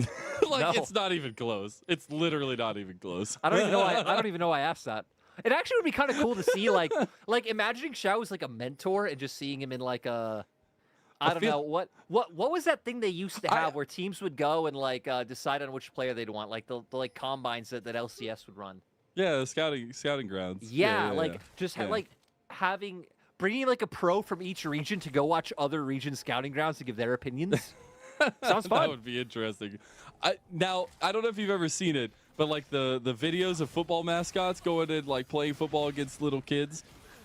Oh, Like, no. it's not even close. It's literally not even close. I don't even know. I don't even know I asked that. It actually would be kind of cool to see, like imagining Xiao as like a mentor and just seeing him in like a, I don't know what was that thing they used to have where teams would go and like decide on which player they'd want, like the like combines that LCS would run. Yeah, the scouting grounds. Yeah, just like bringing like a pro from each region to go watch other region scouting grounds to give their opinions. Sounds fun. That would be interesting. Now, I don't know if you've ever seen it, but like the videos of football mascots going and like playing football against little kids.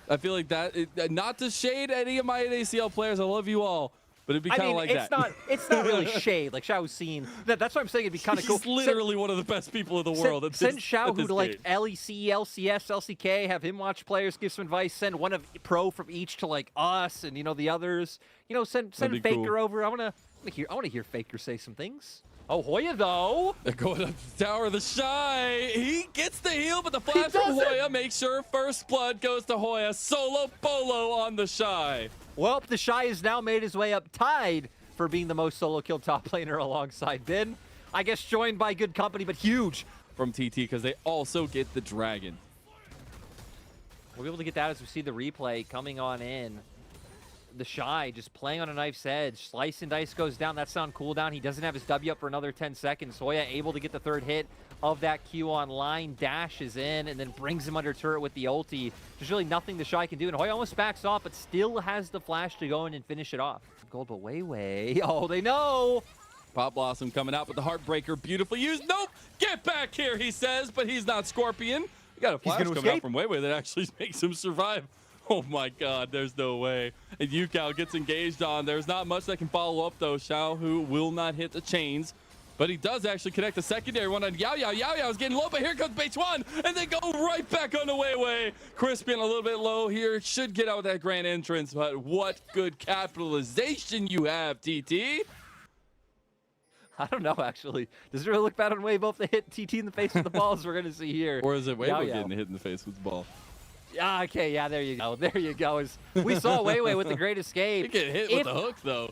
I feel like that, not to shade any of my NACL players, I love you all, but it'd be kind of like that. It's not really shade. Like Xiao's seen. That's why I'm saying it'd be kind of cool. He's literally one of the best people in the world. Send Xiao who to like LEC, LCS, LCK, have him watch players, give some advice. Send one of pro from each to like us and the others. Send Faker cool. over. I want to hear Faker say some things. Oh, Hoya though. They're going up the tower of the Shy. He gets the heal, but the flash from Hoya makes sure first blood goes to Hoya. Solo Bolo on the Shy. Well, the Shy has now made his way up, tied for being the most solo kill top laner alongside Bin. I guess joined by good company, but huge from TT because they also get the dragon. We'll be able to get that as we see the replay coming on in. The Shy just playing on a knife's edge. Slice and Dice goes down. That's on cooldown. He doesn't have his W up for another 10 seconds. Hoya able to get the third hit of that Q online. Dashes in and then brings him under turret with the ulti. There's really nothing the Shy can do. And Hoya almost backs off, but still has the flash to go in and finish it off. Gold, but way. Oh, they know. Pop Blossom coming out with the Heartbreaker. Beautifully used. Nope. Get back here, he says, but he's not Scorpion. You got a flash coming out from Weiwei that actually makes him survive. Oh my god, there's no way. And Yukao gets engaged on. There's not much that can follow up though. Xiao, who will not hit the chains, but he does actually connect the secondary one on Yao Yao. Yao Yao is getting low, but here comes Beichuan, and they go right back on the Weiwei. Crispian a little bit low here. Should get out with that grand entrance, but what good capitalization you have, TT. I don't know, actually. Does it really look bad on Weibo if they hit TT in the face with the balls we're going to see here? Or is it Weibo getting hit in the face with the ball? Yeah, okay, yeah, there you go. There you go. We saw Weiwei with the great escape. He get hit with the hook, though.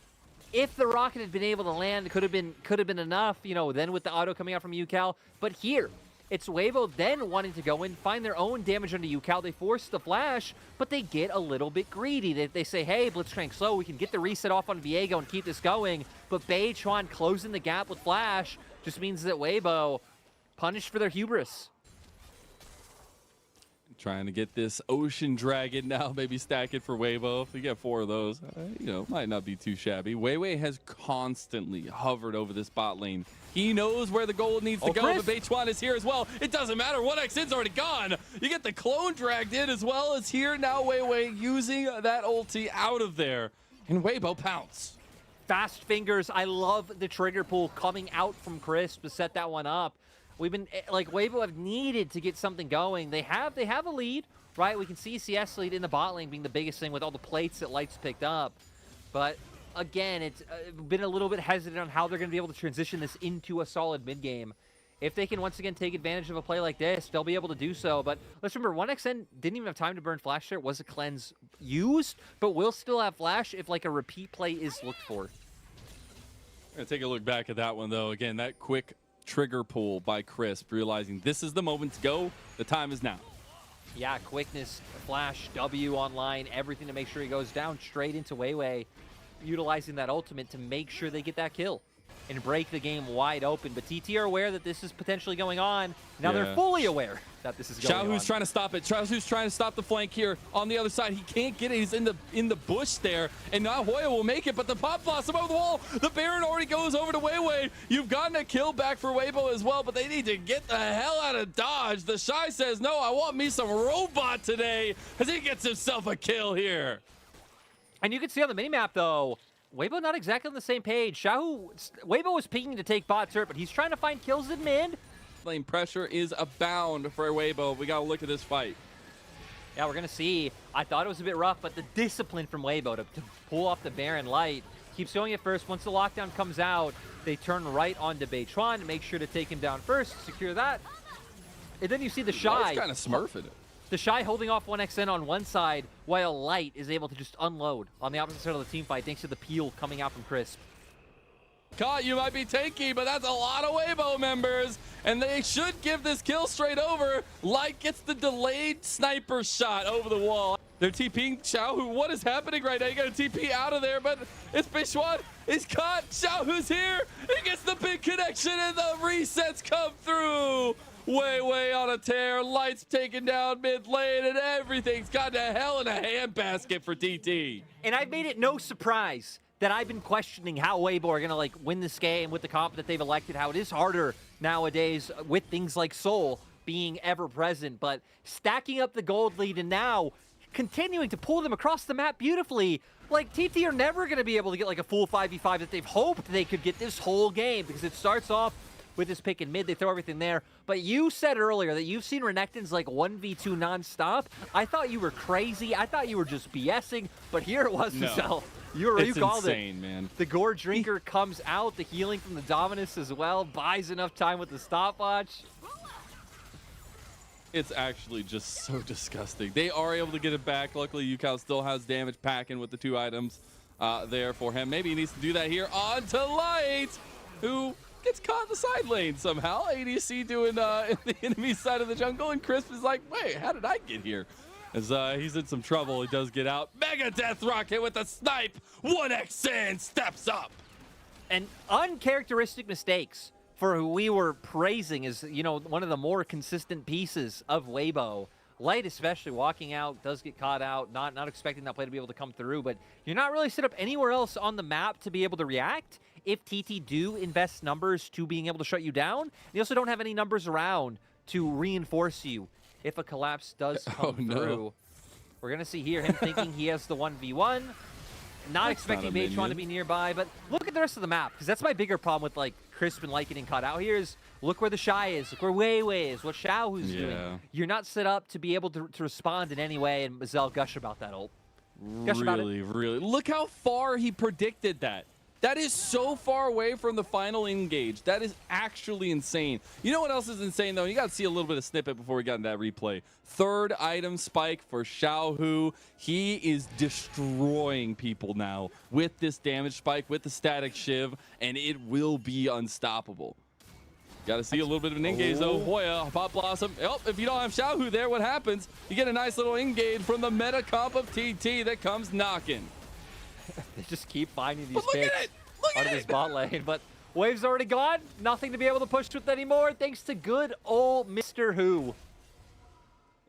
If the rocket had been able to land, it could have been enough, then with the auto coming out from UCal. But here, it's Weibo then wanting to go in, find their own damage onto UCal. They force the flash, but they get a little bit greedy. They say, hey, Blitzcrank slow, we can get the reset off on Viego and keep this going. But Beichuan closing the gap with flash just means that Weibo punished for their hubris. Trying to get this Ocean Dragon now, maybe stack it for Weibo. If we get 4 of those, might not be too shabby. Weiwei has constantly hovered over this bot lane. He knows where the gold needs to go, but Beichuan is here as well. It doesn't matter. 1xN's already gone. You get the clone dragged in as well as here. Now Weiwei using that ulti out of there. And Weibo pounce. Fast fingers. I love the trigger pull coming out from Crisp to set that one up. We've been, like, Weibo have needed to get something going. They have a lead, right? We can see CS lead in the bot lane being the biggest thing with all the plates that Lights picked up. But, again, it's been a little bit hesitant on how they're going to be able to transition this into a solid mid-game. If they can once again take advantage of a play like this, they'll be able to do so. But let's remember, 1xN didn't even have time to burn flash there. Was a cleanse used, but will still have flash if, like, a repeat play is looked for. I'm going to take a look back at that one, though. Again, that quick trigger pull by Crisp, realizing this is the moment to go. The time is now. Yeah, quickness, flash, W online, everything to make sure he goes down straight into Weiwei, utilizing that ultimate to make sure they get that kill and break the game wide open. But TT are aware that this is potentially going on. Now they're fully aware that this is going on. Xiaohu's trying to stop it. Xiaohu's trying to stop the flank here on the other side. He can't get it. He's in the bush there. And now Hoya will make it, but the Pop Blossom over the wall. The Baron already goes over to Weiwei. You've gotten a kill back for Weibo as well, but they need to get the hell out of dodge. The Shy says, no, I want me some robot today, as he gets himself a kill here. And you can see on the minimap, though, Weibo not exactly on the same page. Weibo was peeking to take bot turret, but he's trying to find kills in mid. Lane pressure is abound for Weibo. We got to look at this fight. Yeah, we're going to see. I thought it was a bit rough, but the discipline from Weibo to pull off the Baron Light keeps going at first. Once the lockdown comes out, they turn right onto Beichuan to make sure to take him down first, secure that. And then you see the Shy. He's kind of smurfing it. The Shy holding off 1xN on one side, while Light is able to just unload on the opposite side of the team fight, thanks to the peel coming out from Crisp. Caught, you might be tanky, but that's a lot of Weibo members, and they should give this kill straight over. Light gets the delayed sniper shot over the wall. They're TPing Xiaohu. What is happening right now? You got a TP out of there, but it's Bishwan. He's caught. Xiaohu's here. He gets the big connection, and the resets come through. Way on a tear. Light's taken down mid lane, and everything's gone to hell in a handbasket for TT. And I've made it no surprise that I've been questioning how Weibo are going to win this game with the comp that they've elected, how it is harder nowadays with things like Soul being ever present, but stacking up the gold lead and now continuing to pull them across the map beautifully. Like, TT are never going to be able to get a full 5v5 that they've hoped they could get this whole game, because it starts off with this pick in mid, they throw everything there. But you said earlier that you've seen Renekton's 1v2 nonstop. I thought you were crazy. I thought you were just BSing, but here it was, No. You called insane, it. Man. The Gore Drinker comes out, the healing from the Dominus as well, buys enough time with the stopwatch. It's actually just so disgusting. They are able to get it back. Luckily, Yukao still has damage packing with the 2 items there for him. Maybe he needs to do that here onto Light, who gets caught in the side lane somehow. ADC doing in the enemy side of the jungle, and Crisp is like, wait, how did I get here? As he's in some trouble, he does get out. Mega Death Rocket with a snipe. 1x in, steps up. And uncharacteristic mistakes for who we were praising is, one of the more consistent pieces of Weibo. Light especially walking out, does get caught out, not expecting that play to be able to come through, but you're not really set up anywhere else on the map to be able to react if TT do invest numbers to being able to shut you down. They also don't have any numbers around to reinforce you if a collapse does come through. We're going to see here him thinking he has the 1v1. Not expecting Meitron to be nearby, but look at the rest of the map, because that's my bigger problem with Crisp and Light getting caught out here is look where the Shy is, look where Wei is, what Xiaohu's doing. You're not set up to be able to respond in any way, and Mazel gush about that ult. Gush about it. Really. Look how far he predicted that. That is so far away from the final engage. That is actually insane. You know what else is insane, though? You got to see a little bit of snippet before we got in that replay. 3rd item spike for Xiaohu. He is destroying people now with this damage spike, with the static shiv, and it will be unstoppable. Got to see a little bit of an engage, though. Hoya, Pop Blossom. Oh, if you don't have Xiaohu there, what happens? You get a nice little engage from the meta comp of TT that comes knocking. They just keep finding these picks out of this bot lane, but Wave's already gone. Nothing to be able to push with anymore, thanks to good old Mr. Who.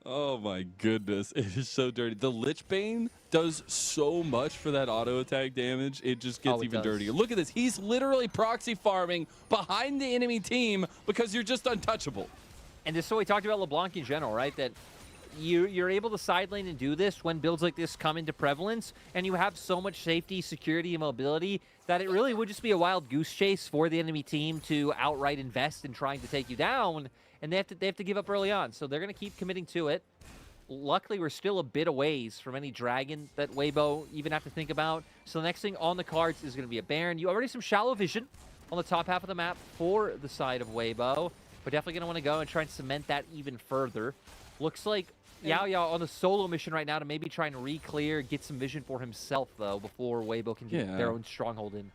Oh my goodness, it is so dirty. The Lich Bane does so much for that auto attack damage. It just gets even dirtier. Look at this. He's literally proxy farming behind the enemy team because you're just untouchable. And this is what we talked about LeBlanc in general, right? That you're able to side lane and do this when builds like this come into prevalence, and you have so much safety, security, and mobility that it really would just be a wild goose chase for the enemy team to outright invest in trying to take you down, and they have to give up early on. So they're going to keep committing to it. Luckily, we're still a bit away from any dragon that Weibo even have to think about. So the next thing on the cards is going to be a Baron. You already have some shallow vision on the top half of the map for the side of Weibo, but definitely going to want to go and try and cement that even further. Looks like Yao Yao on the solo mission right now to maybe try and re-clear, get some vision for himself, though, before Weibo can get their own stronghold in.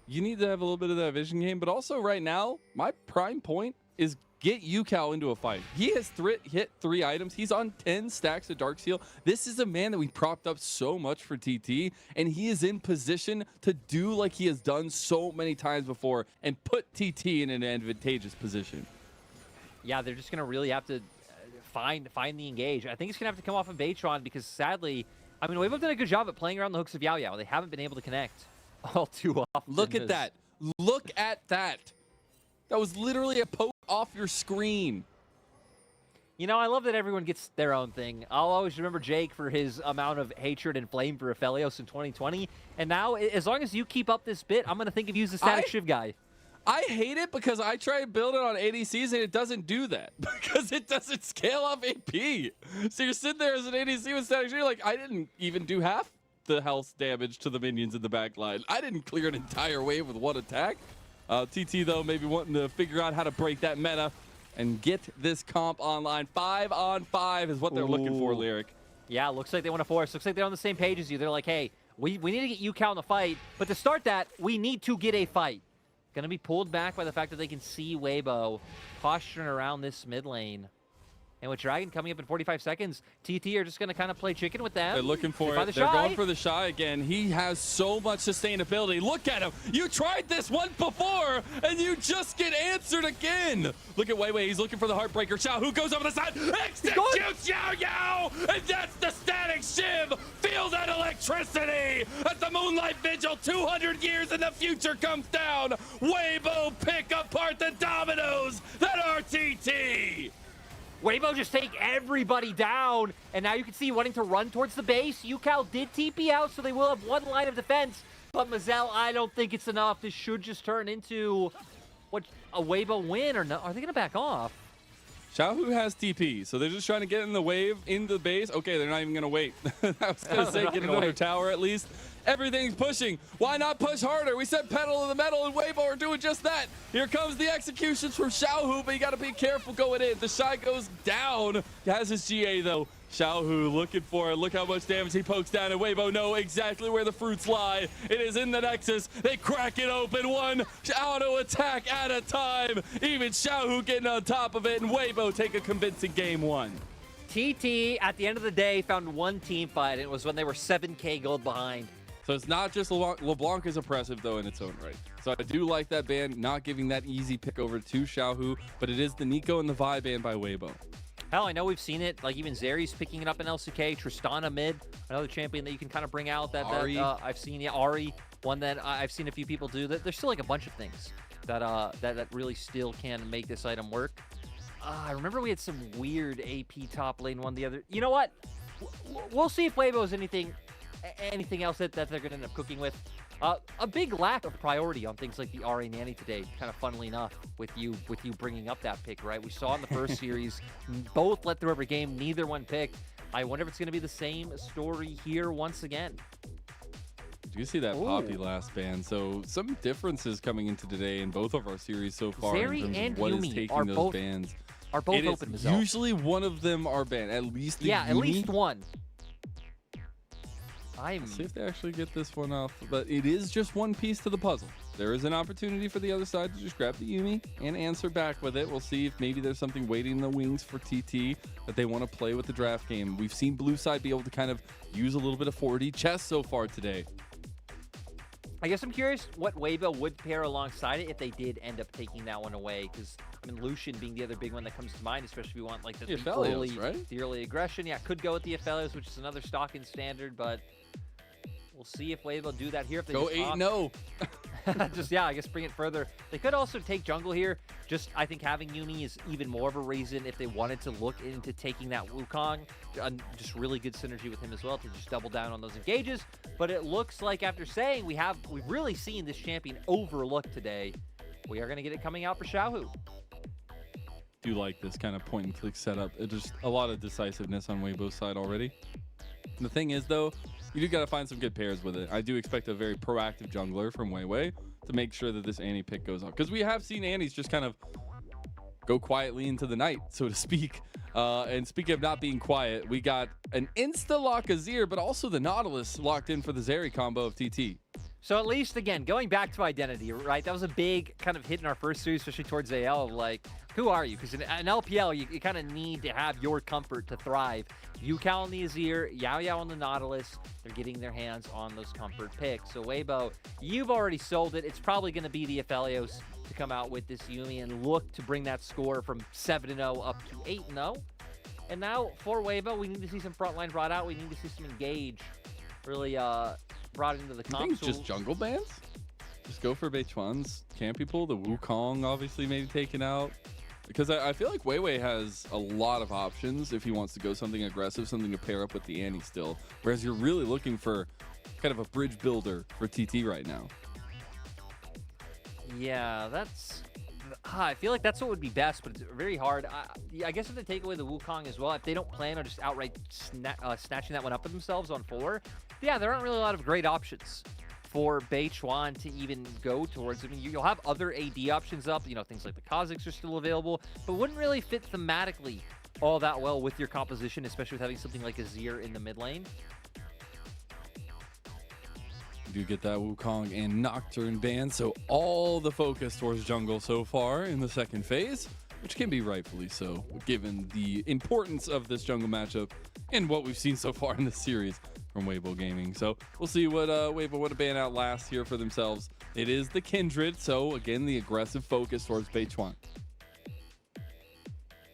You need to have a little bit of that vision game, but also right now, my prime point is get Yukao into a fight. He has hit 3 items. He's on 10 stacks of Darksteel. This is a man that we propped up so much for TT, and he is in position to do like he has done so many times before and put TT in an advantageous position. Yeah, they're just going to really have to find the engage. I think it's going to have to come off of Meitron because, sadly, I mean, Weibo done a good job at playing around the hooks of Yao Yao. They haven't been able to connect all too often. Look at that. Look at that. That was literally a poke off your screen. You know, I love that everyone gets their own thing. I'll always remember Jake for his amount of hatred and flame for Aphelios in 2020. And now, as long as you keep up this bit, I'm going to think of you as the static shiv guy. I hate it because I try to build it on ADCs and it doesn't do that because it doesn't scale off AP. So you're sitting there as an ADC with static shiv, you're like, I didn't even do half the health damage to the minions in the back line. I didn't clear an entire wave with 1 attack. TT, though, maybe wanting to figure out how to break that meta and get this comp online. 5 on 5 is what they're looking for, Lyric. Yeah, looks like they want to force. Looks like they're on the same page as you. They're like, hey, We need to get UCal in the fight, but to start that, we need to get a fight. Going to be pulled back by the fact that they can see Weibo posturing around this mid lane. And with Dragon coming up in 45 seconds, TT are just going to kind of play chicken with them. They're looking for it. They're going for the Shy again. He has so much sustainability. Look at him. You tried this one before, and you just get answered again. Look at Weiwei. He's looking for the Heartbreaker. Xiao, who goes over the side, executes Yao Yao, and that's the static shiv. Feel that electricity as the Moonlight Vigil 200 years in the future comes down. Weibo pick apart the dominoes that are TT. Weibo just take everybody down, and now you can see wanting to run towards the base. UCal did TP out, so they will have one line of defense. But Mazel, I don't think it's enough. This should just turn into what, a Weibo win, or no? Are they going to back off? Xiaohu has TP, so they're just trying to get in the wave, in the base. Okay, they're not even going to wait. I was going to say get another tower at least. Everything's pushing. Why not push harder? We said pedal to the metal, and Weibo are doing just that. Here comes the executions from Xiaohu, but you got to be careful going in. The Shy goes down. He has his GA, though. Xiaohu looking for it. Look how much damage he pokes down, and Weibo know exactly where the fruits lie. It is in the Nexus. They crack it open, one auto attack at a time. Even Xiaohu getting on top of it, and Weibo take a convincing game one. TT, at the end of the day, found one team fight, and it was when they were 7K gold behind. So it's not just LeBlanc is oppressive, though, in its own right. So I do like that ban, not giving that easy pick over to Xiaohu, but it is the Nico and the Vi ban by Weibo. Hell, I know we've seen it. Like, even Zeri's picking it up in LCK. Tristana mid, another champion that you can kind of bring out that I've seen. Yeah, Ari, one that I've seen a few people do. There's still, like, a bunch of things that really still can make this item work. I remember we had some weird AP top lane one the other. You know what? We'll see if Weibo is anything else that they're going to end up cooking with. A big lack of priority on things like the RA Nanny today, kind of funnily enough, with you bringing up that pick, right? We saw in the first series, both let through every game, neither one picked. I wonder if it's going to be the same story here once again. Did you see that Poppy last ban? So some differences coming into today in both of our series so far Zeri in terms and of what Yumi is taking those bans. Are both open as well. Usually one of them are banned. At least the at least one. Let's see if they actually get this one off, but it is just one piece to the puzzle. There is an opportunity for the other side to just grab the Yumi and answer back with it. We'll see if maybe there's something waiting in the wings for TT that they want to play with the draft game. We've seen blue side be able to kind of use a little bit of 4D chess so far today. I guess I'm curious what Weibo would pair alongside it if they did end up taking that one away. Because, I mean, Lucian being the other big one that comes to mind, especially if you want, like, the early aggression. Yeah, could go with the Aphelios, which is another stock in standard, but we'll see if Weibo do that here. If they go 8-0. I guess bring it further. They could also take jungle here. Just, I think having Yumi is even more of a reason if they wanted to look into taking that Wukong. Just really good synergy with him as well to just double down on those engages. But it looks like after saying we've really seen this champion overlooked today, we are going to get it coming out for Xiaohu. Do like this kind of point and click setup. Just a lot of decisiveness on Weibo's side already. The thing is, though, you do got to find some good pairs with it. I do expect a very proactive jungler from Weiwei to make sure that this Annie pick goes off. Because we have seen Annie's just kind of go quietly into the night, so to speak. And speaking of not being quiet, we got an insta-lock Azir, but also the Nautilus locked in for the Zeri combo of TT. So at least, again, going back to identity, right? That was a big kind of hit in our first series, especially towards AL, of like, who are you? Because in LPL, you kind of need to have your comfort to thrive. UCal on the Azir, Yao Yao on the Nautilus, they're getting their hands on those comfort picks. So Weibo, you've already sold it. It's probably going to be the Aphelios to come out with this Yumi and look to bring that score from 7-0 up to 8-0. And now for Weibo, we need to see some frontline brought out. We need to see some engage really brought into the console. Just jungle bans? Just go for Beichuan's campy pull. The Wukong obviously maybe taken out. Because I feel like Weiwei has a lot of options if he wants to go something aggressive, something to pair up with the Annie still. Whereas you're really looking for kind of a bridge builder for TT right now. Yeah, I feel like that's what would be best, but it's very hard. I guess if they take away the Wukong as well, if they don't plan on just outright snatching that one up for themselves on 4, yeah, there aren't really a lot of great options for Beichuan to even go towards. I mean, you'll have other AD options up, things like the Kazakhs are still available, but wouldn't really fit thematically all that well with your composition, especially with having something like Azir in the mid lane. We do get that Wukong and Nocturne ban, so all the focus towards jungle so far in the second phase, which can be rightfully so, given the importance of this jungle matchup and what we've seen so far in the series from Weibo Gaming. So we'll see what Weibo would have ban out last here for themselves. It is the Kindred, so again, the aggressive focus towards Beichuan.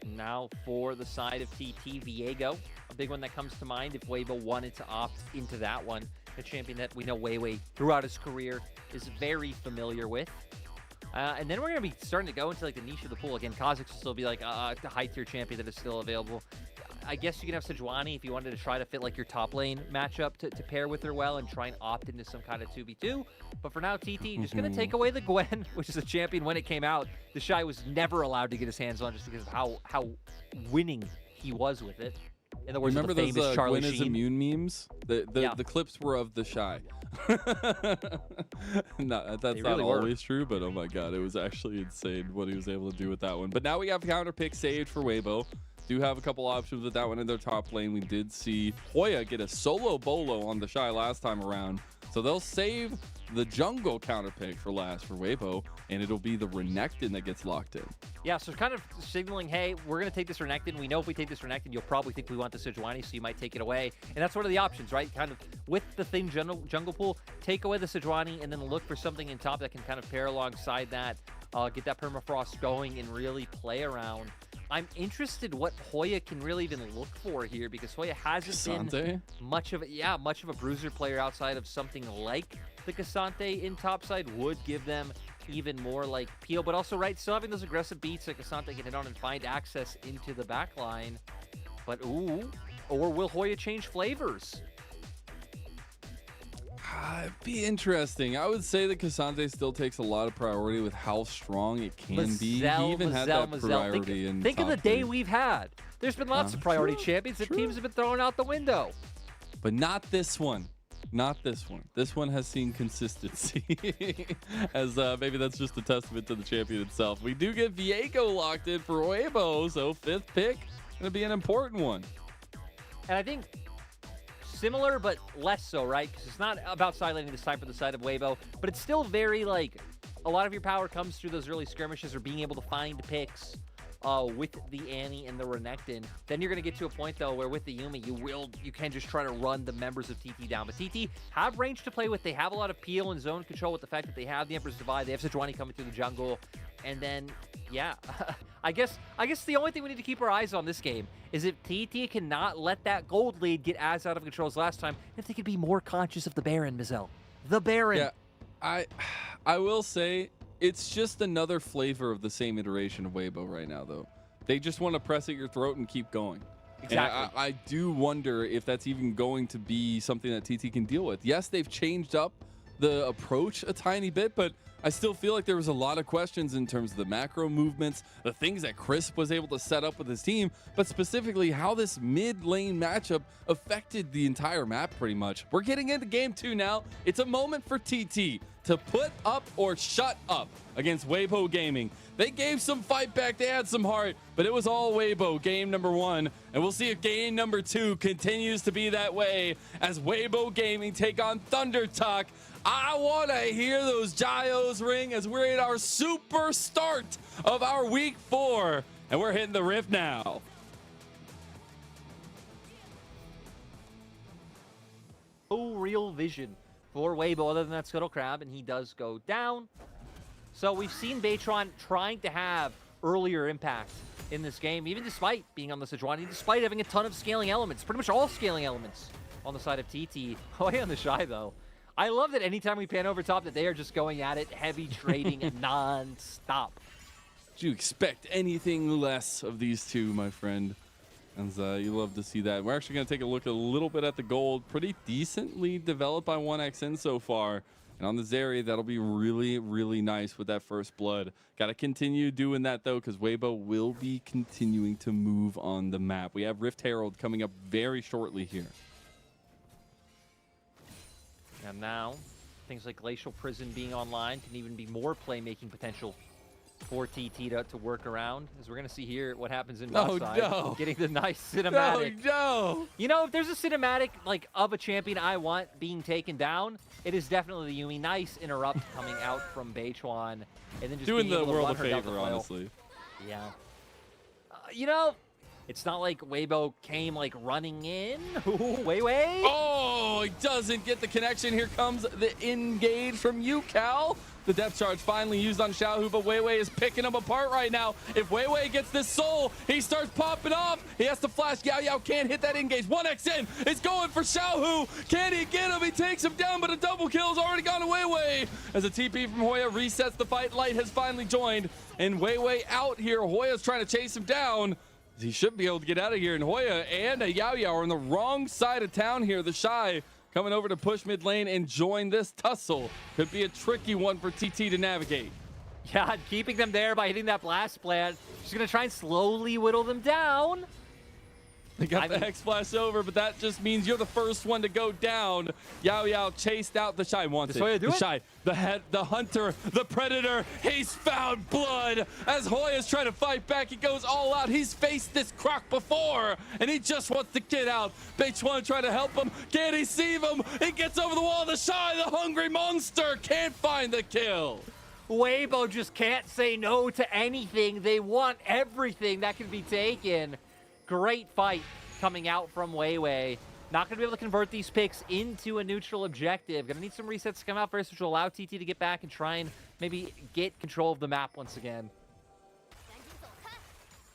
Now for the side of TT, Viego, a big one that comes to mind if Weibo wanted to opt into that one. A champion that we know Weiwei throughout his career is very familiar with. And then we're going to be starting to go into like the niche of the pool. Again, Kha'Zix will still be like a high tier champion that is still available. I guess you can have Sejuani if you wanted to try to fit like your top lane matchup to pair with her well and try and opt into some kind of 2v2. But for now, TT just going to take away the Gwen, which is a champion when it came out. The Shy was never allowed to get his hands on just because of how winning he was with it. In the words Remember of the famous those Charlie Gwen is Sheen. immune memes? The clips were of the Shy. No, that's not always true, but oh my god, it was actually insane what he was able to do with that one. But now we have counter pick saved for Weibo. Do have a couple options with that one in their top lane. We did see Hoya get a solo bolo on the Shy last time around, so they'll save the jungle counter pick for last for Weibo, and it'll be the Renekton that gets locked in. Yeah, so kind of signaling, hey, we're going to take this Renekton. We know if we take this Renekton, you'll probably think we want the Sejuani, so you might take it away. And that's one of the options, right? Kind of with the thing jungle pool, take away the Sejuani and then look for something in top that can kind of pair alongside that, get that permafrost going and really play around. I'm interested what Hoya can really even look for here because Hoya hasn't been much of a bruiser player outside of something like the Cassante in topside would give them even more like peel, but also right, still having those aggressive beats that Cassante can hit on and find access into the back line. But ooh, or will Hoya change flavors? It'd be interesting. I would say that Cassante still takes a lot of priority with how strong it can be. He even had that priority in Think of the day we've had. There's been lots of priority champions that teams have been throwing out the window. But not this one. Not this one. This one has seen consistency. As maybe that's just a testament to the champion itself. We do get Viego locked in for Weibo, so 5th pick gonna be an important one. And I think similar, but less so, right? Because it's not about side laning this time for the side of Weibo, but it's still very like a lot of your power comes through those early skirmishes or being able to find picks with the Annie and the Renekton. Then you're going to get to a point, though, where with the Yuumi, you can just try to run the members of TT down. But TT have range to play with. They have a lot of peel and zone control with the fact that they have the Emperor's Divide. They have Sejuani coming through the jungle. And then, yeah, I guess the only thing we need to keep our eyes on this game is if TT cannot let that gold lead get as out of control as last time, if they could be more conscious of the Baron, Mizel. The Baron. Yeah, I will say, it's just another flavor of the same iteration of Weibo right now, though. They just want to press at your throat and keep going. Exactly. And I do wonder if that's even going to be something that TT can deal with. Yes, they've changed up the approach a tiny bit, but I still feel like there was a lot of questions in terms of the macro movements, the things that Chris was able to set up with his team, but specifically how this mid lane matchup affected the entire map pretty much. We're getting into game 2 now. It's a moment for TT to put up or shut up against Weibo Gaming. They gave some fight back, they had some heart, but it was all Weibo game number 1. And we'll see if game number 2 continues to be that way as Weibo Gaming take on Thunder Talk. I want to hear those gyos ring as we're in our super start of our week 4. And we're hitting the rift now. No real vision for Weibo other than that Scuttle Crab, and he does go down. So we've seen Baytron trying to have earlier impact in this game, even despite being on the Sejuani, despite having a ton of scaling elements, pretty much all scaling elements on the side of TT. Away on the Shy, though. I love that anytime we pan over top that they are just going at it, heavy trading non-stop. Do you expect anything less of these two, my friend? And you love to see that. We're actually going to take a look a little bit at the gold. Pretty decently developed by 1xN so far. And on the Zeri, that'll be really, really nice with that first blood. Got to continue doing that, though, because Weibo will be continuing to move on the map. We have Rift Herald coming up very shortly here. And now, things like Glacial Prison being online can even be more playmaking potential for TT to work around, as we're going to see here what happens in bot side. No. Getting the nice cinematic. No. You know, if there's a cinematic like of a champion I want being taken down, it is definitely the Yuumi. Nice interrupt coming out from Beichuan, and then just doing being the able to world run a her down the favor, flail. honestly. Yeah. You know, it's not like Weibo came like running in. Ooh, Wei. Oh, he doesn't get the connection. Here comes the engage from UCal. The depth charge finally used on Xiaohu, but Weiwei is picking him apart right now. If Weiwei gets this soul, he starts popping off. He has to flash. Yao Yao can't hit that engage. 1x in. It's going for Xiaohu. Can he get him? He takes him down, but a double kill has already gone to Weiwei. As a TP from Hoya resets the fight, Light has finally joined, and Weiwei out here. Hoya's trying to chase him down. He should be able to get out of here, and Hoya and a Yao Yao are on the wrong side of town here. The Shy coming over to push mid lane and join this tussle. Could be a tricky one for TT to navigate. Yeah, keeping them there by hitting that blast plant. She's going to try and slowly whittle them down. They got the Hex Flash over, but that just means you're the first one to go down. Yao Yao chased out the Shy. Wants it. The Shy, the head, the hunter, the predator. He's found blood. As Hoya's trying to fight back, he goes all out. He's faced this croc before, and he just wants to get out. Beichuan trying to help him. Can't he save him? He gets over the wall. The Shy, the hungry monster, can't find the kill. Weibo just can't say no to anything. They want everything that can be taken. Great fight coming out from Weiwei. Not going to be able to convert these picks into a neutral objective. Going to need some resets to come out first, which will allow TT to get back and try and maybe get control of the map once again.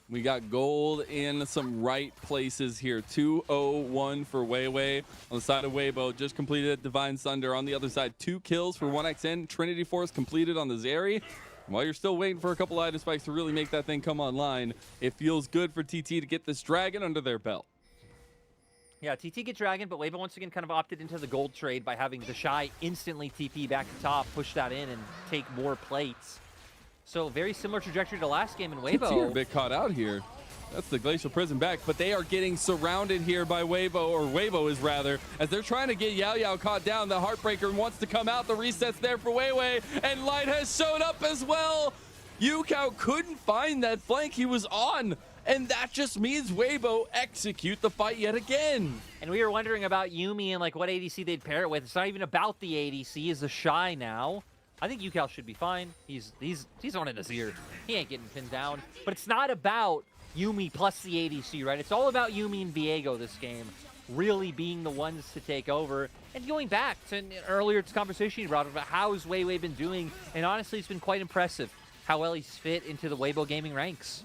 We got gold in some right places here. 2-0-1 for Weiwei. On the side of Weibo, just completed Divine Thunder. On the other side, 2 kills for 1xN. Trinity Force completed on the Zeri. While you're still waiting for a couple item spikes to really make that thing come online, it feels good for TT to get this dragon under their belt. Yeah, TT get dragon, but Weibo once again kind of opted into the gold trade by having the Shy instantly TP back to top, push that in, and take more plates. So very similar trajectory to last game in Weibo. TT are a bit caught out here. That's the Glacial Prison back, but they are getting surrounded here by Weibo, or Weibo is rather, as they're trying to get Yao Yao caught down. The Heartbreaker wants to come out. The reset's there for Weiwei, and Light has showed up as well. UCal couldn't find that flank he was on, and that just means Weibo execute the fight yet again. And we were wondering about Yuumi and like what ADC they'd pair it with. It's not even about the ADC. Is the Shy now. I think UCal should be fine. He's on in his ear. He ain't getting pinned down. But it's not about Yuumi plus the ADC, right? It's all about Yuumi and Viego this game really being the ones to take over. And going back to an earlier conversation you brought about how's Weiwei been doing, and honestly, it's been quite impressive how well he's fit into the Weibo gaming ranks.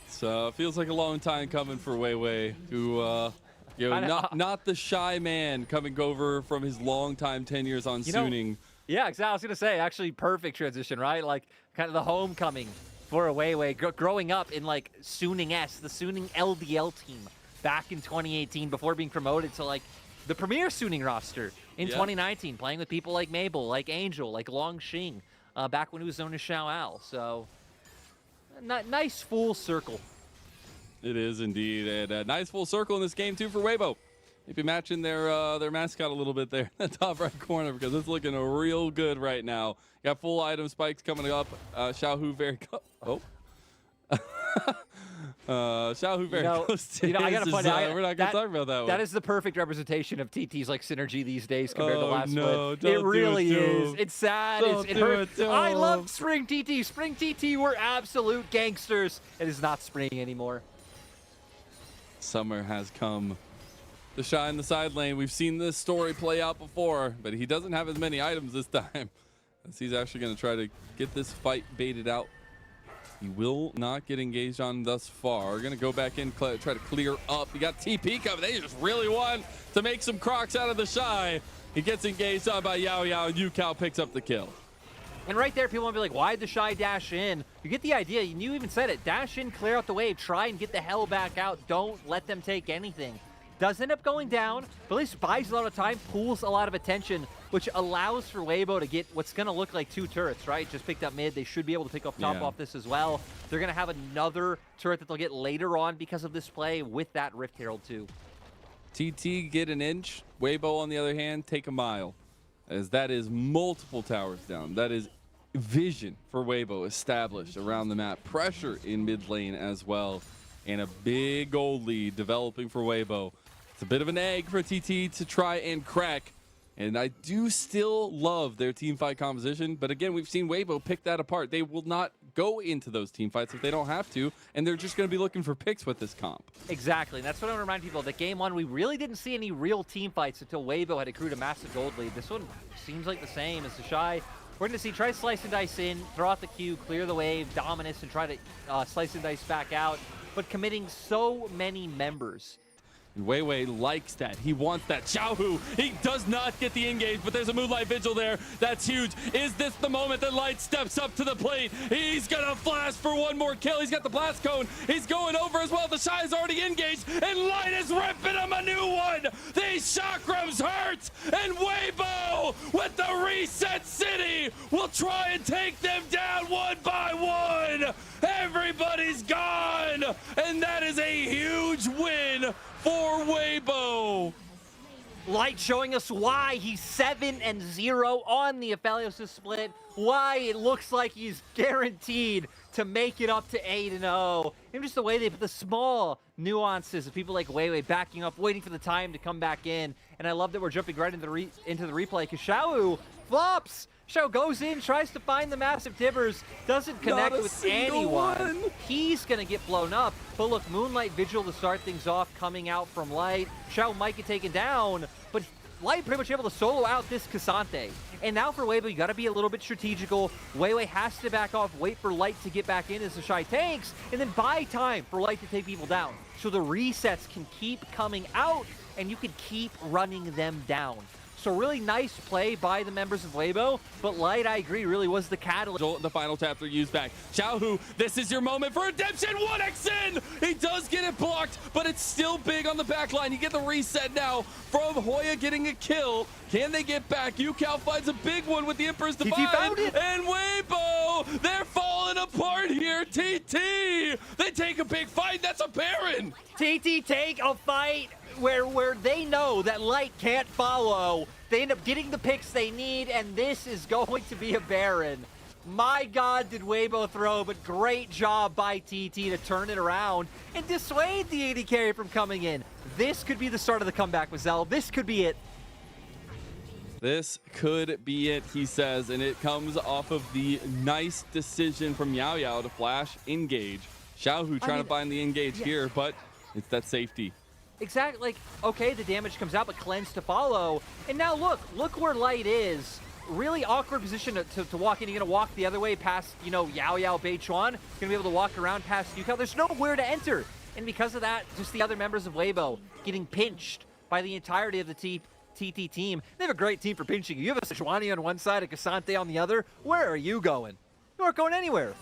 So feels like a long time coming for Weiwei, who not the Shy man coming over from his long time tenures on Suning. Yeah, exactly. I was gonna say actually perfect transition, right? Like kind of the homecoming for a Weiwei, growing up in like Suning S, the Suning LDL team back in 2018 before being promoted to like the premier Suning roster in 2019, playing with people like Mabel, like Angel, like Long Xing, back when he was known as Xiao Al. So nice full circle. It is indeed, and a nice full circle in this game too for Weibo. Maybe matching their mascot a little bit there in the top right corner, because it's looking real good right now. Got full item spikes coming up. Xiaohu very Xiaohu very close to I gotta point out, we're not gonna talk about that one. That is the perfect representation of TT's like synergy these days compared to last split. It really is. It's sad. It hurts. I love it. Spring TT. Spring TT were absolute gangsters. It is not Spring anymore. Summer has come. The Shy in the side lane. We've seen this story play out before, but he doesn't have as many items this time. As he's actually going to try to get this fight baited out. He will not get engaged on thus far. Going to go back in, try to clear up. He got TP coming. They just really want to make some crocs out of the Shy. He gets engaged on by Yao Yao, and UCal picks up the kill. And right there, people want to be like, why'd the Shy dash in? You get the idea. You even said it. Dash in, clear out the wave, try and get the hell back out. Don't let them take anything. Does end up going down, but at least buys a lot of time, pulls a lot of attention, which allows for Weibo to get what's going to look like 2 turrets, right? Just picked up mid. They should be able to pick up top off this as well. They're going to have another turret that they'll get later on because of this play with that Rift Herald too. TT get an inch. Weibo, on the other hand, take a mile. As that is multiple towers down. That is vision for Weibo established around the map. Pressure in mid lane as well. And a big gold lead developing for Weibo. It's a bit of an egg for TT to try and crack. And I do still love their team fight composition. But again, we've seen Weibo pick that apart. They will not go into those team fights if they don't have to. And they're just going to be looking for picks with this comp. Exactly. And that's what I want to remind people. That game one, we really didn't see any real team fights until Weibo had accrued a massive gold lead. This one seems like the same as the Shy. We're going to see try to slice and dice in, throw out the Q, clear the wave, dominus, and try to slice and dice back out. But committing so many members. Wei Wei likes that. He wants that. Xiaohu, he does not get the engage, but there's a Moonlight Vigil there. That's huge. Is this the moment that Light steps up to the plate? He's gonna flash for one more kill. He's got the blast cone. He's going over as well. The Shy is already engaged, and Light is ripping him a new one. These chakrams hurt, and Weibo with the Reset City will try and take them down one by one. Everybody's gone, and that is a huge win for Weibo. Light showing us why he's 7-0 on the Aphelios split, why it looks like he's guaranteed to make it up to 8-0. And just the way they put the small nuances of people like Wei Wei backing up, waiting for the time to come back in. And I love that we're jumping right into the replay because Xiao flops. Xiao goes in, tries to find the massive Tibbers, doesn't connect with anyone. He's going to get blown up. But look, Moonlight Vigil to start things off coming out from Light. Xiao might get taken down, but Light pretty much able to solo out this Cassante. And now for Weibo, you got to be a little bit strategical. Wei Wei has to back off, wait for Light to get back in as the Shy tanks, and then buy time for Light to take people down. So the resets can keep coming out, and you can keep running them down. So really nice play by the members of Weibo, but Light, I agree, really was the catalyst. The final chapter used back. Xiaohu, this is your moment for redemption. 1x in! He does get it blocked, but it's still big on the back line. You get the reset now from Hoya getting a kill. Can they get back? Yucal finds a big one with the Emperor's Divine. found it. And Weibo, they're falling apart here. TT, they take a big fight. That's a Baron. TT take a fight where they know that Light can't follow. They end up getting the picks they need, and this is going to be a Baron. My God, did Weibo throw, but great job by TT to turn it around and dissuade the AD carry from coming in. This could be the start of the comeback with Zell. This could be it. This could be it, he says, and it comes off of the nice decision from Yao Yao to flash engage. Xiaohu trying to find the engage here, but it's that safety. Exactly, like, okay, the damage comes out, but cleanse to follow. And now look where Light is. Really awkward position to walk in. You're gonna walk the other way past, you know, Yao Yao Beichuan. Gonna be able to walk around past Yucal. There's nowhere to enter. And because of that, just the other members of Weibo getting pinched by the entirety of the TT team. They have a great team for pinching. You have a Sejuani on one side, a Cassante on the other. Where are you going? You aren't going anywhere.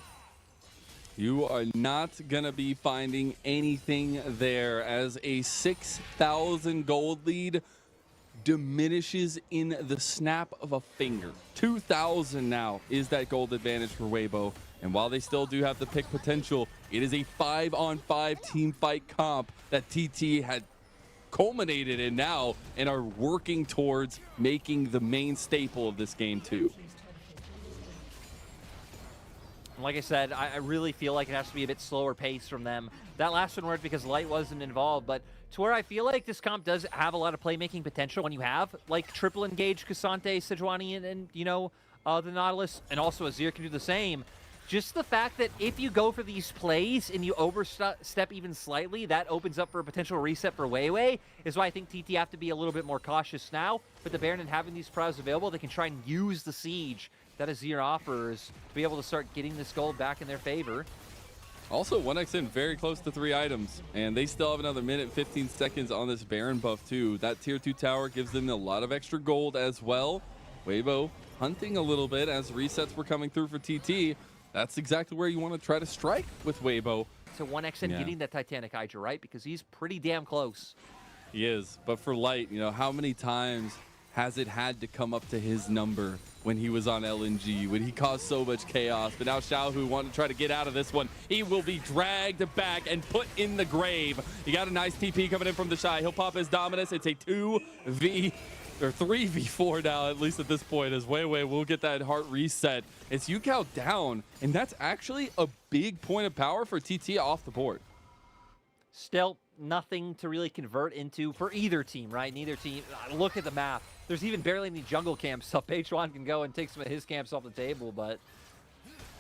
You are not going to be finding anything there as a 6,000 gold lead diminishes in the snap of a finger. 2,000 now is that gold advantage for Weibo. And while they still do have the pick potential, it is a 5-on-5 team fight comp that TT had culminated in now and are working towards making the main staple of this game too. Like I said, I really feel like it has to be a bit slower pace from them. That last one worked because Light wasn't involved, but to where I feel like this comp does have a lot of playmaking potential when you have like triple engage Cassante, Sejuani, and you know, the Nautilus, and also Azir can do the same. Just the fact that if you go for these plays and you overstep even slightly, that opens up for a potential reset for Wei Wei, is why I think TT have to be a little bit more cautious now. But the Baron and having these pros available, they can try and use the siege that Azir offers to be able to start getting this gold back in their favor. Also, 1x in very close to 3 items, and they still have another minute 15 seconds on this Baron buff too. That tier 2 tower gives them a lot of extra gold as well. Weibo hunting a little bit as resets were coming through for TT. That's exactly where you want to try to strike with Weibo. So 1x in getting that Titanic Hydra, right? Because he's pretty damn close. He is, but for Light, you know, how many times has it had to come up to his number when he was on LNG, when he caused so much chaos? But now Xiaohu wanted to try to get out of this one. He will be dragged back and put in the grave. He got a nice TP coming in from the Shy. He'll pop his Dominus. It's a 2v or 3v4 now, at least at this point, as Weiwei will get that heart reset. It's Yukao down, and that's actually a big point of power for TT off the board. Still, nothing to really convert into for either team, right? Neither team. Look at the map. There's even barely any jungle camps, so Peichuan can go and take some of his camps off the table, but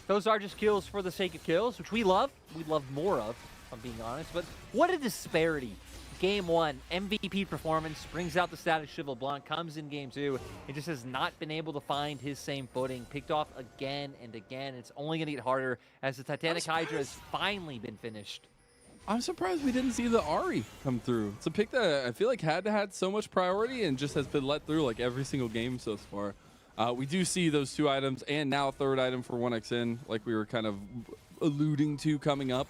those are just kills for the sake of kills, which we love. We'd love more of, if I'm being honest. But what a disparity. Game 1, MVP performance, brings out the status Cheval Blanc, comes in Game 2, and just has not been able to find his same footing. Picked off again and again. It's only going to get harder as the Titanic Hydra has finally been finished. I'm surprised we didn't see the Ahri come through. It's a pick that I feel like had so much priority and just has been let through like every single game so far. We do see those 2 items and now a 3rd item for 1xN, like we were kind of alluding to coming up.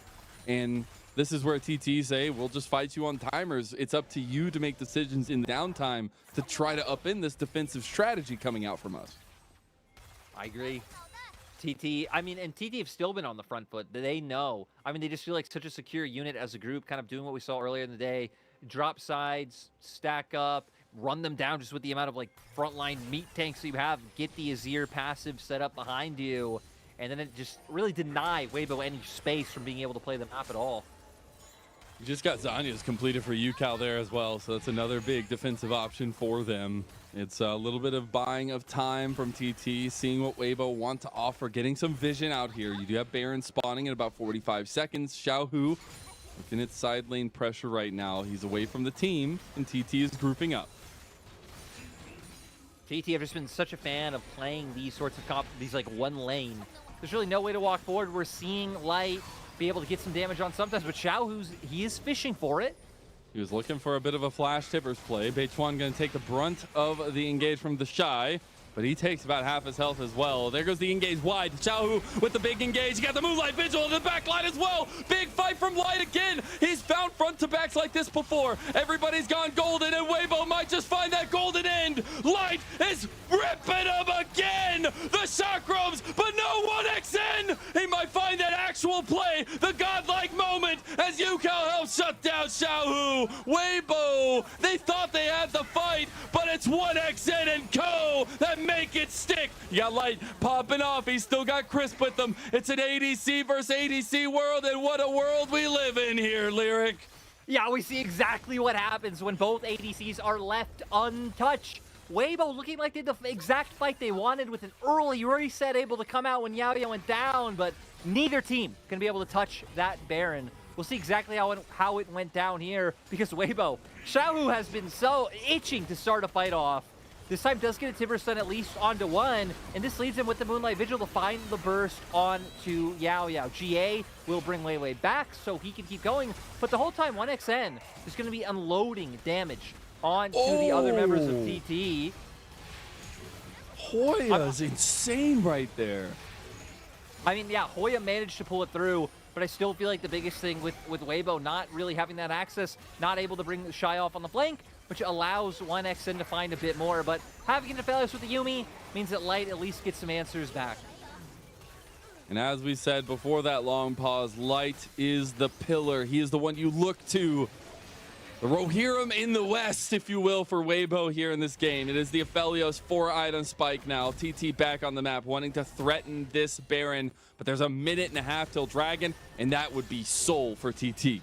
And this is where TT say, we'll just fight you on timers. It's up to you to make decisions in the downtime to try to upend this defensive strategy coming out from us. I agree. TT, I mean, and TT have still been on the front foot. They know. I mean, they just feel like such a secure unit as a group, kind of doing what we saw earlier in the day. Drop sides, stack up, run them down just with the amount of like frontline meat tanks you have. Get the Azir passive set up behind you. And then it just really deny Weibo any space from being able to play the map at all. You just got Zanya's completed for Yukao there as well, so that's another big defensive option for them. It's a little bit of buying of time from TT, seeing what Weibo want to offer, getting some vision out here. You do have Baron spawning in about 45 seconds. Xiaohu looking at side lane pressure right now. He's away from the team, and TT is grouping up. TT have just been such a fan of playing these sorts of these like one lane. There's really no way to walk forward. We're seeing Light be able to get some damage on sometimes, but Xiaohu's, he is fishing for it. He was looking for a bit of a flash tippers play. Beichuan going to take the brunt of the engage from the Shy, but he takes about half his health as well. There goes the engage wide. Xiaohu with the big engage. He got the Moonlight Vigil in the back line as well. Big fight from Light again. He's found front to backs like this before. Everybody's gone golden, and Weibo might just find that golden end. Light is ripping him again. The chakrams, but no 1xN. He might find that actual play, the godlike moment, as Yukao helps shut down Xiaohu. Weibo, they thought they had the fight, but it's 1xN and co that make it stick. You got Light popping off. He's still got Crisp with them. It's an ADC versus ADC world, and what a world we live in here, Lyric. Yeah, we see exactly what happens when both ADCs are left untouched. Weibo looking like they had the exact fight they wanted with an early reset, able to come out when Yao Yao went down, but neither team can be able to touch that Baron. We'll see exactly how it went down here, because Weibo, Xiaohu has been so itching to start a fight off. This time does get a Timber Stun at least onto one, and this leaves him with the Moonlight Vigil to find the burst onto Yao Yao. GA will bring Weiwei back so he can keep going, but the whole time 1xN is going to be unloading damage onto the other members of TT. Hoya's insane right there. I mean, yeah, Hoya managed to pull it through, but I still feel like the biggest thing with Weibo not really having that access, not able to bring the Shy off on the flank, which allows 1xN to find a bit more, but having an Aphelios with the Yuumi means that Light at least gets some answers back. And as we said before that long pause, Light is the pillar. He is the one you look to. The Rohirrim in the West, if you will, for Weibo here in this game. It is the Aphelios 4-item spike now. TT back on the map, wanting to threaten this Baron, but there's a minute and a half till Dragon, and that would be Soul for TT.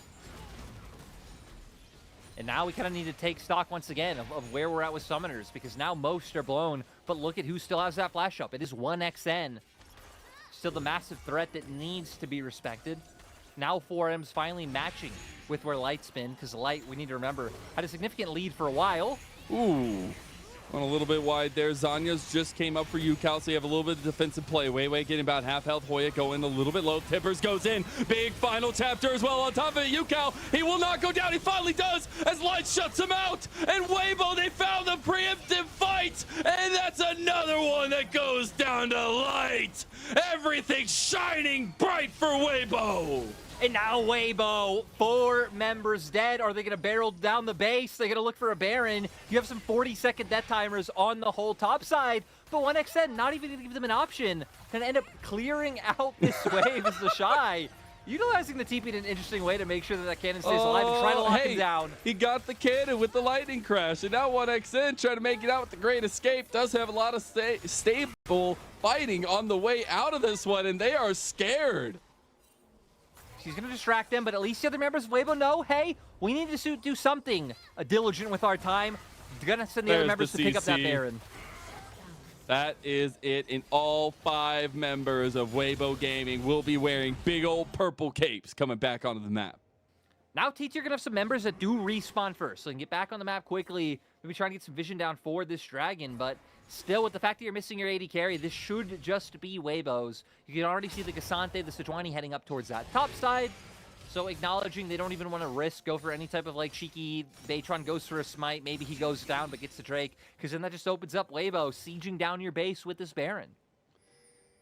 And now we kind of need to take stock once again of where we're at with summoners, because now most are blown, but look at who still has that flash up. It is 1xN. Still the massive threat that needs to be respected. Now 4M's finally matching with where Light's been, because Light, we need to remember, had a significant lead for a while. Ooh. Went a little bit wide there. Zanya's just came up for Yukao, so you have a little bit of defensive play. Weiwei getting about half health. Hoya going a little bit low. Tippers goes in. Big final chapter as well on top of it. Yukao, he will not go down. He finally does as Light shuts him out. And Weibo, they found the preemptive fight. And that's another one that goes down to Light. Everything shining bright for Weibo. And now Weibo, 4 members dead. Are they going to barrel down the base? They're going to look for a Baron. You have some 40-second death timers on the whole top side. But 1xN not even going to give them an option. Going to end up clearing out this wave as the Shy. Utilizing the TP in an interesting way to make sure that that cannon stays alive and try to lock him down. He got the cannon with the lightning crash, and now 1xN trying to make it out with the great escape. Does have a lot of stable fighting on the way out of this one, and they are scared. She's going to distract them, but at least the other members of Weibo know, hey, we need to do something diligent with our time. They're going to send the other members to pick up that Baron. That is it, and all 5 members of Weibo Gaming will be wearing big old purple capes coming back onto the map. Now TT are going to have some members that do respawn first, so they can get back on the map quickly, maybe try to get some vision down for this dragon, but still, with the fact that you're missing your AD carry, this should just be Weibo's. You can already see the Gasante, the Sejuani heading up towards that top side. So acknowledging they don't even want to go for any type of like cheeky, Baytron goes for a smite, maybe he goes down but gets the Drake, because then that just opens up Weibo sieging down your base with this Baron.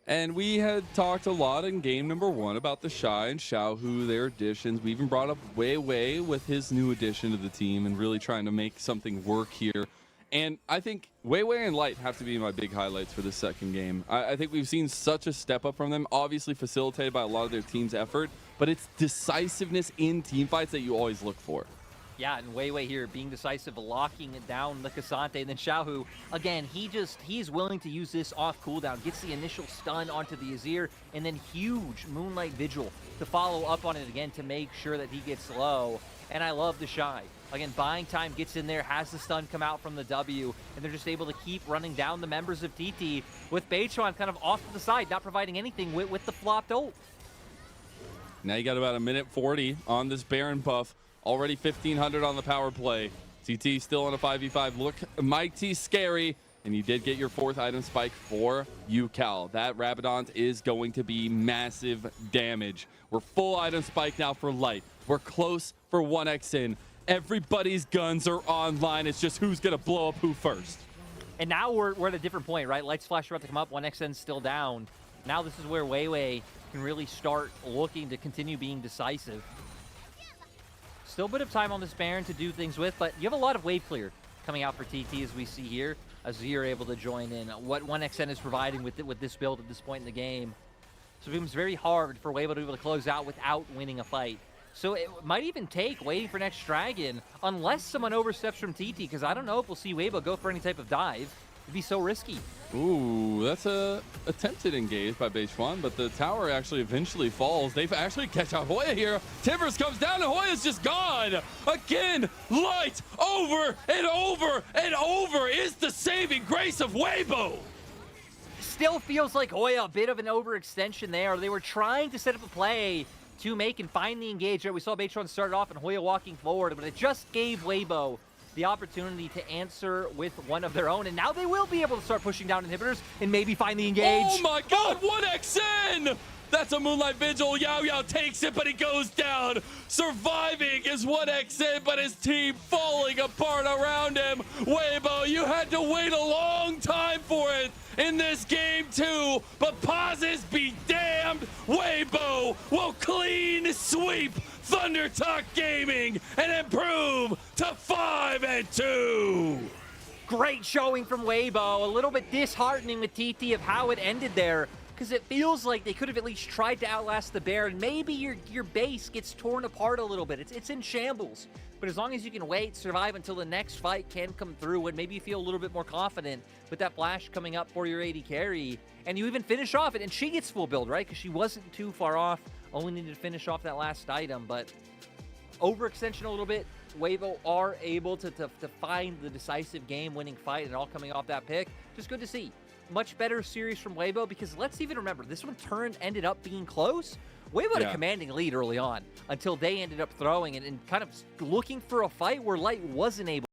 And we had talked a lot in game number 1 about the Shy and Xiaohu, their additions. We even brought up Wei with his new addition to the team and really trying to make something work here. And I think Wei and Light have to be my big highlights for this second game. I think we've seen such a step up from them, obviously facilitated by a lot of their team's effort, but it's decisiveness in team fights that you always look for. Yeah, and Wei here being decisive, locking it down the Cassante, and then Xiaohu, again, he's willing to use this off cooldown, gets the initial stun onto the Azir, and then huge Moonlight Vigil to follow up on it again to make sure that he gets low. And I love the Shy. Again, buying time, gets in there, has the stun come out from the W, and they're just able to keep running down the members of TT with Beitron kind of off to the side, not providing anything with the flopped ult. Now you got about 1:40 on this Baron buff. Already 1,500 on the power play. TT still on a 5v5. Look mighty scary. And you did get your 4th item spike for UCal. That Rabadon is going to be massive damage. We're full item spike now for Light. We're close for 1xN. Everybody's guns are online. It's just who's going to blow up who first. And now we're at a different point, right? Light's flash about to come up. 1xN's still down. Now this is where Wei can really start looking to continue being decisive. Still a bit of time on this Baron to do things with, but you have a lot of wave clear coming out for TT as we see here. Azir able to join in. What 1xN is providing with this build at this point in the game. So it becomes very hard for Weibo to be able to close out without winning a fight. So it might even take waiting for next Dragon, unless someone oversteps from TT, because I don't know if we'll see Weibo go for any type of dive. It'd be so risky. Ooh, that's a attempted engage by Beishwan, but the tower actually eventually falls. They've actually catch out Hoya here. Timbers comes down and Hoya's just gone. Again, Light over and over and over is the saving grace of Weibo. Still feels like Hoya a bit of an overextension there. They were trying to set up a play to make and find the engage. We saw Beitron start off and Hoya walking forward, but it just gave Weibo the opportunity to answer with one of their own, and now they will be able to start pushing down inhibitors and maybe find the engage. Oh my god, 1xN! That's a Moonlight Vigil. Yao Yao takes it, but he goes down. Surviving is 1xN, but his team falling apart around him. Weibo, you had to wait a long time for it in this game too, but pauses be damned. Weibo will clean sweep Thunder Talk Gaming and improve to 5-2. Great showing from Weibo. A little bit disheartening with TT of how it ended there, because it feels like they could have at least tried to outlast the Baron. Maybe your base gets torn apart a little bit. It's in shambles. But as long as you can wait, survive until the next fight can come through, and maybe you feel a little bit more confident with that flash coming up for your AD carry, and you even finish off it, and she gets full build, right? Because she wasn't too far off. Only needed to finish off that last item, but overextension a little bit. Weibo are able to find the decisive game-winning fight, and all coming off that pick. Just good to see. Much better series from Weibo, because let's even remember, this one ended up being close. Weibo had a commanding lead early on until they ended up throwing it and kind of looking for a fight where Light wasn't able